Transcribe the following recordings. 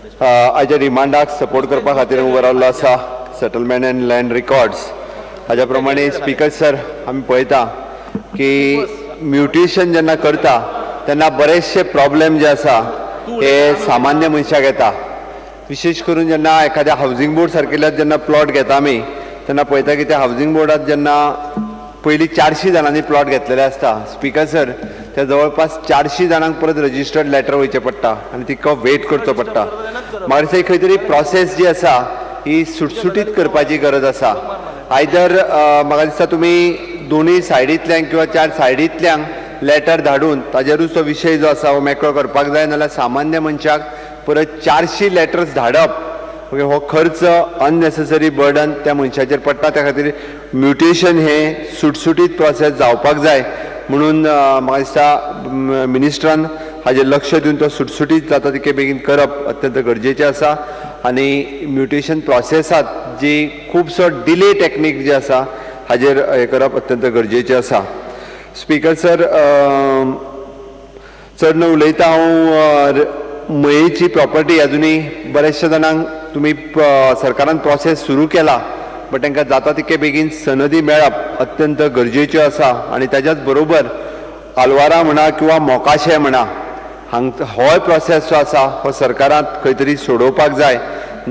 हाज्या रिमांडाक सपोर्ट करपा खातीर उबो रावल्लो आसा सेटलमेंट एंड लँड रिकॉर्ड्स। हाज्या प्रमाणे स्पीकर सर आमी पळयता की म्युटेशन जेन्ना करता तेन्ना बरेचशे प्रॉब्लेम जे आसा हे सामान्य मनशाक येता। विशेष करून जेन्ना एखाद्या हावजिंग बोर्ड सारकेल्या जेन्ना प्लॉट घेता आमी तेन्ना पळयता की त्या हावजिंग बोर्डात जेन्ना पयलीं 400 जाणांनी प्लॉट घेतलेले आसता, स्पीकर सर त्या जवळपास 400 जाणांक परत रजिस्टर्ड लेटर वयचें पडटा आनी तिका वेट करचो पडटा। म्हाका दिसता खंय तरी प्रोसेस जी आसा ही सुटसुटीत करपाची गरज आसा। आयदर म्हाका दिसता तुमी दोनूय सायडींतल्यांक किंवा 4 सायडींतल्यांक लेटर धाडून ताजेरूच तो विशय जो आसा हो मेकळो करपाक जाय, नाल्यार सामान्य मनशाक परत 400 लेटर्स धाडप हो खर्च अननेसेसरी बर्डन त्या मनशाचेर पडटा। त्या खातीर म्युटेशन हे सुटसुटीत प्रोसेस जावपाक जाय म्हणून म्हाका दिसता मिनिस्ट्रान हाजेर लक्ष दिवन तो सुटसुटीत जाता तितके बेगीन करप अत्यंत गरजेचें आसा। आनी म्युटेशन प्रोसेसांत जी खूबसो डिले टॅक्नीक जे आसा हाजेर हें करप अत्यंत गरजेचें आसा। स्पीकर सर चड न उलयता हांव मयेची प्रॉपर्टी अजुनूय बरेचशे जाणांक तुमी सरकारान प्रोसेस सुरू केला, बट तांकां जाता तितके बेगीन सनदी मेळप अत्यंत गरजेच्यो आसा। आनी ताच्याच बरोबर आलवारा म्हणा किंवा मोकाशे म्हणा हो प्रोसेस जो आसा हो सरकारान खंय तरी सोडोवपाक जाय।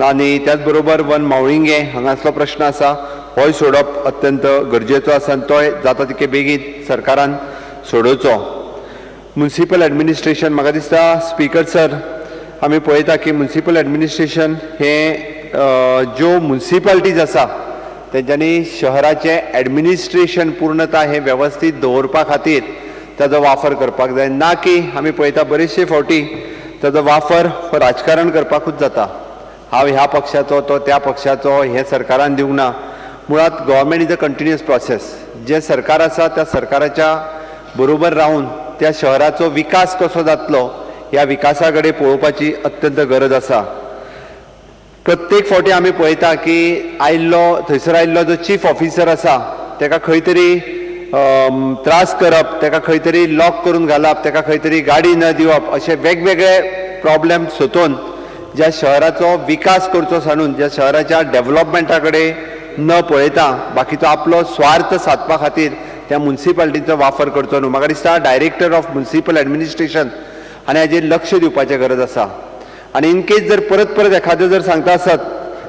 आनी त्याच बरोबर वन मावळिंगे हांगासलो प्रश्न आसा होय सोडप अत्यंत गरजेचो आसा आनी तोय जाता तितके बेगीन सरकारान सोडोवचो। म्युनिसिपल एडमिनिस्ट्रेशन म्हाका दिसता स्पीकर सर आमी पळयता की म्युनिसिपल एडमिनिस्ट्रेशन हे ज्यो म्युनिसिपालिटीज आसा तेंच्यांनी शहराचें एडमिनिस्ट्रेशन पूर्णता हे वेवस्थीत दवरपा खातीर ताजो वापर करपाक जाय, ना की आमी पळयता बरेचशे फावटी ताजो वापर हो राजकारण करपाकूच जाता। हांव ह्या पक्षाचो तो त्या पक्षाचो हे सरकारान दिवंक ना। मुळात government is a continuous process. जे सरकार आसा त्या सरकाराच्या बरोबर रावन त्या शहराचो विकास कसो जातलो ह्या विकासा कडेन पळोवपाची अत्यंत गरज आसा। प्रत्येक फावटी आमी पळयता की थंयसर आयिल्लो जो चीफ ऑफिसर आसा ताका खंय तरी त्रास करप, ताका खंय तरी लॉक करून घालप, ताका खंय तरी गाडी न दिवप, अशे वेगवेगळे प्रॉब्लेम सोदून ज्या शहराचो विकास करचो सांडून ज्या शहराच्या डेव्हलपमेंटा कडेन न पळयता बाकीचो आपलो स्वार्थ सादपा खातीर त्या म्युनिसिपालिटीचो वापर करचो न्हू। म्हाका दिसता डायरेक्टर ऑफ म्युनिसिपल एडमिनिस्ट्रेशन आनी हाजेर लक्ष दिवपाची गरज आसा। आनी इन केस जर परत परत एखादो जर सांगता आसत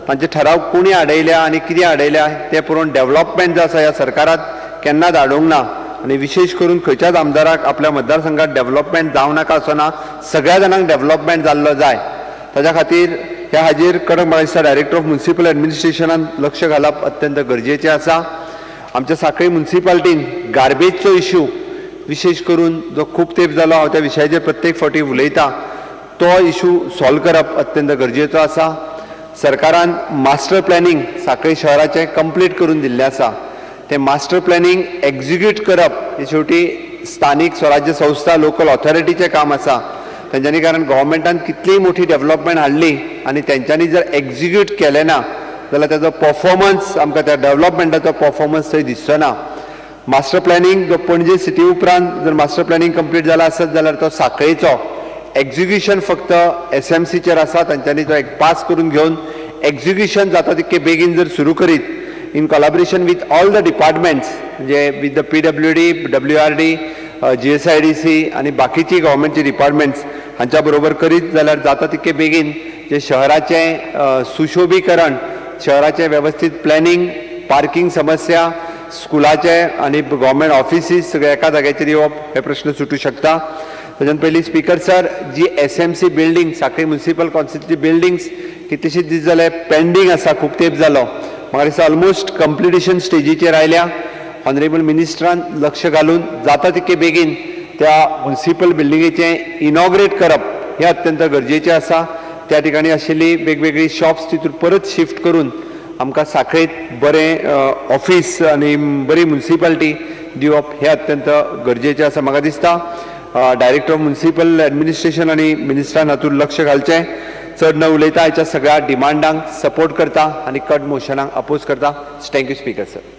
तांचे ठराव कोणी आडयल्या आनी कितें आडयल्या ते पळोवन डेव्हलपमेंट जो आसा ह्या सरकारात केन्नाच आडोवंक ना। आनी विशेष करून खंयच्याच आमदाराक आपल्या मतदारसंघात डेव्हलपमेंट जावं नाका असो ना, सगळ्या जाणांक डेव्हलपमेंट जाल्लो जाय। ताच्या खातीर ह्या हाजेर कडक म्हाका दिसता डायरेक्टर ऑफ म्युनिसिपल एडमिनिस्ट्रेशनान लक्ष घालप अत्यंत गरजेचें आसा। आमच्या सांखळी म्युनिसिपालिटीन गार्बेजचो इश्यू विशेष करून जो खूब तेंप जालो हांव त्या विशयाचेर प्रत्येक फावटी उलयता, तो इश्यू सॉल्व करप अत्यंत गरजेचो आसा। सरकारान मास्टर प्लॅनिंग सांखळी शहराचें कंप्लीट करून दिल्लें आसा। तें मास्टर प्लॅनिंग एक्झिक्यूट करप हे शेवटी स्थानीक स्वराज्य संस्था लोकल ऑथॉरिटीचें काम आसा। तेंच्यांनी कारण गव्हर्मेंटान कितलीय मोठी डेव्हलपमेंट हाडली आनी तेंच्यांनी जर एक्झिक्यूट केलें ना जाल्यार ताजो परफॉर्मन्स आमकां त्या डेव्हलपमेंटाचो परफॉर्मन्स थंय दिसचो ना। मास्टर प्लॅनिंग जो पणजे सिटी उपरांत जर मास्टर प्लॅनिंग कंप्लीट जाला आसत जाल्यार तो सांखळेचो एक्झिक्युशन फक्त SMCचेर आसा। तांच्यांनी तो एक पास करून घेवन एक्झिक्युशन जाता तितके बेगीन जर सुरू करीत in collaboration with all the departments म्हणजे with the PWD, WRD, GSIDC आनी बाकीची गव्हर्मेंटची डिपार्टमेंट्स हांच्या बरोबर करीत जाल्यार जाता तितके बेगीन जे शहराचें सुशोभीकरण, शहराचें वेवस्थीत प्लॅनिंग, पार्किंग समस्या, स्कुलाचे आनी गव्हर्मेंट ऑफिसीस सगळे एका जाग्याचेर येवप हे प्रश्न सुटू शकता। ताच्यान पयलीं speaker sir ji SMC building Sankhali municipal काउन्सिलची बिल्डिंग्स कितलेशेच दीस जाले पेंडींग आसा, खूब तेंप जालो, म्हाका दिसता ऑलमोस्ट कंप्लिटेशन स्टेजीचेर आयल्या। ऑनरेबल मिनिस्ट्रान लक्ष घालून जाता तितके बेगीन त्या म्युनिसिपल बिल्डिंगेचें इनॉग्रेट करप हें अत्यंत गरजेचें आसा। त्या ठिकाणी आशिल्ली वेगवेगळी शॉप्स तितून परत शिफ्ट करून आमकां सांखळेत बरें ऑफिस आनी बरी म्युनिसिपालिटी दिवप हें अत्यंत गरजेचें आसा। म्हाका दिसता डायरेक्टर ऑफ म्युनिसिपल एडमिनिस्ट्रेशन आनी मिनिस्ट्रान हातूंत लक्ष घालचें। चड न उलयता हाच्या सगळ्या डिमांडांक सपोर्ट करता आनी कट मोशनाक अपोज करता। Thank you speaker sir.